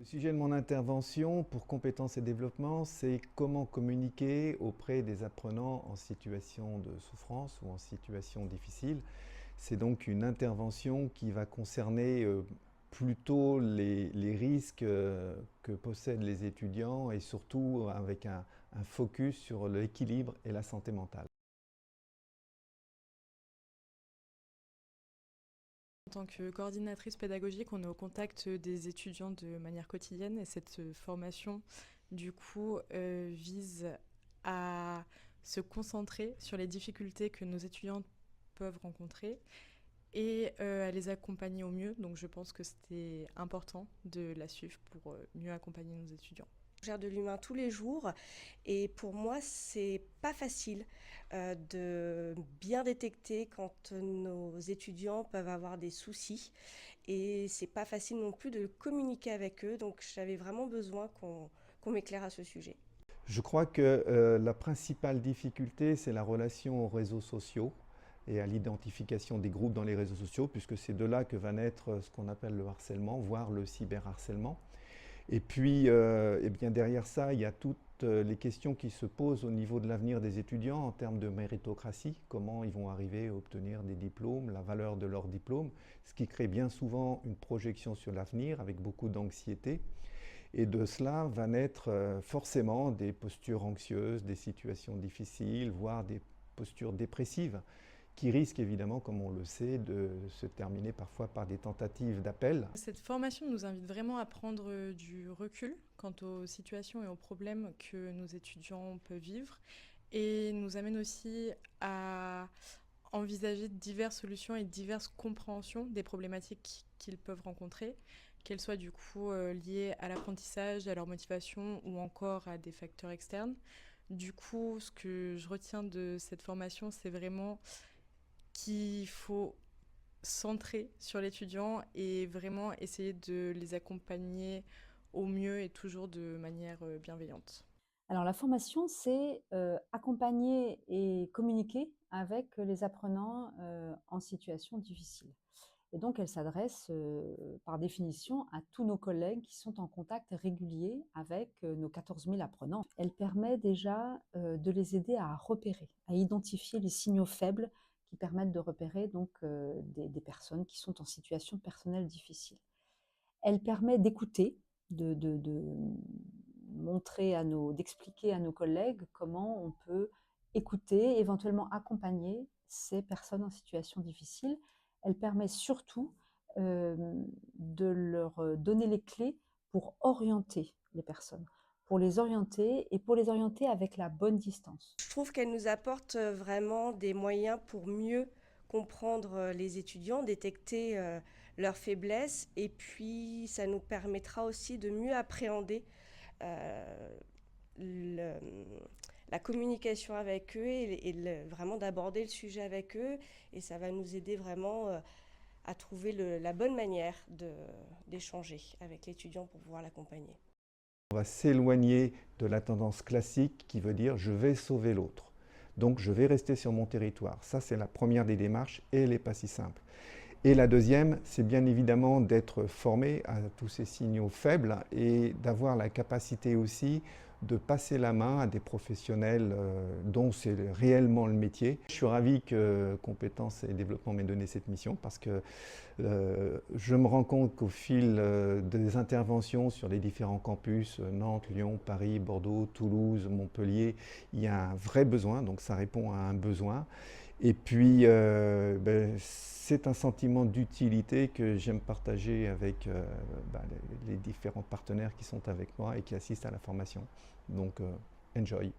Le sujet de mon intervention pour compétences et développement, c'est comment communiquer auprès des apprenants en situation de souffrance ou en situation difficile. C'est donc une intervention qui va concerner plutôt les risques que possèdent les étudiants et surtout avec un focus sur l'équilibre et la santé mentale. En tant que coordinatrice pédagogique, on est au contact des étudiants de manière quotidienne et cette formation, du coup, vise à se concentrer sur les difficultés que nos étudiants peuvent rencontrer et à les accompagner au mieux. Donc je pense que c'était important de la suivre pour mieux accompagner nos étudiants. Je gère de l'humain tous les jours et pour moi c'est pas facile de bien détecter quand nos étudiants peuvent avoir des soucis et c'est pas facile non plus de communiquer avec eux, donc j'avais vraiment besoin qu'on m'éclaire à ce sujet. Je crois que la principale difficulté, c'est la relation aux réseaux sociaux et à l'identification des groupes dans les réseaux sociaux, puisque c'est de là que va naître ce qu'on appelle le harcèlement, voire le cyberharcèlement. Et puis, eh bien derrière ça, il y a toutes les questions qui se posent au niveau de l'avenir des étudiants en termes de méritocratie, comment ils vont arriver à obtenir des diplômes, la valeur de leurs diplômes, ce qui crée bien souvent une projection sur l'avenir avec beaucoup d'anxiété. Et de cela va naître forcément des postures anxieuses, des situations difficiles, voire des postures dépressives, qui risquent évidemment, comme on le sait, de se terminer parfois par des tentatives d'appel. Cette formation nous invite vraiment à prendre du recul quant aux situations et aux problèmes que nos étudiants peuvent vivre et nous amène aussi à envisager diverses solutions et diverses compréhensions des problématiques qu'ils peuvent rencontrer, qu'elles soient du coup liées à l'apprentissage, à leur motivation ou encore à des facteurs externes. Du coup, ce que je retiens de cette formation, c'est vraiment qu'il faut centrer sur l'étudiant et vraiment essayer de les accompagner au mieux et toujours de manière bienveillante. Alors la formation, c'est accompagner et communiquer avec les apprenants en situation difficile. Et donc elle s'adresse par définition à tous nos collègues qui sont en contact régulier avec nos 14 000 apprenants. Elle permet déjà de les aider à repérer, à identifier les signaux faibles qui permettent de repérer donc des personnes qui sont en situation personnelle difficile. Elle permet d'écouter, de montrer d'expliquer à nos collègues comment on peut écouter, éventuellement accompagner ces personnes en situation difficile. Elle permet surtout de leur donner les clés pour orienter les personnes, pour les orienter et pour les orienter avec la bonne distance. Je trouve qu'elle nous apporte vraiment des moyens pour mieux comprendre les étudiants, détecter leurs faiblesses et puis ça nous permettra aussi de mieux appréhender le, la communication avec eux vraiment d'aborder le sujet avec eux et ça va nous aider vraiment à trouver la bonne manière d'échanger avec l'étudiant pour pouvoir l'accompagner. On va s'éloigner de la tendance classique qui veut dire je vais sauver l'autre. Donc je vais rester sur mon territoire. Ça, c'est la première des démarches et elle n'est pas si simple. Et la deuxième, c'est bien évidemment d'être formé à tous ces signaux faibles et d'avoir la capacité aussi de passer la main à des professionnels dont c'est réellement le métier. Je suis ravi que Compétences et Développement m'ait donné cette mission parce que je me rends compte qu'au fil des interventions sur les différents campus, Nantes, Lyon, Paris, Bordeaux, Toulouse, Montpellier, il y a un vrai besoin, donc ça répond à un besoin. Et puis, c'est un sentiment d'utilité que j'aime partager avec les différents partenaires qui sont avec moi et qui assistent à la formation. Donc, enjoy.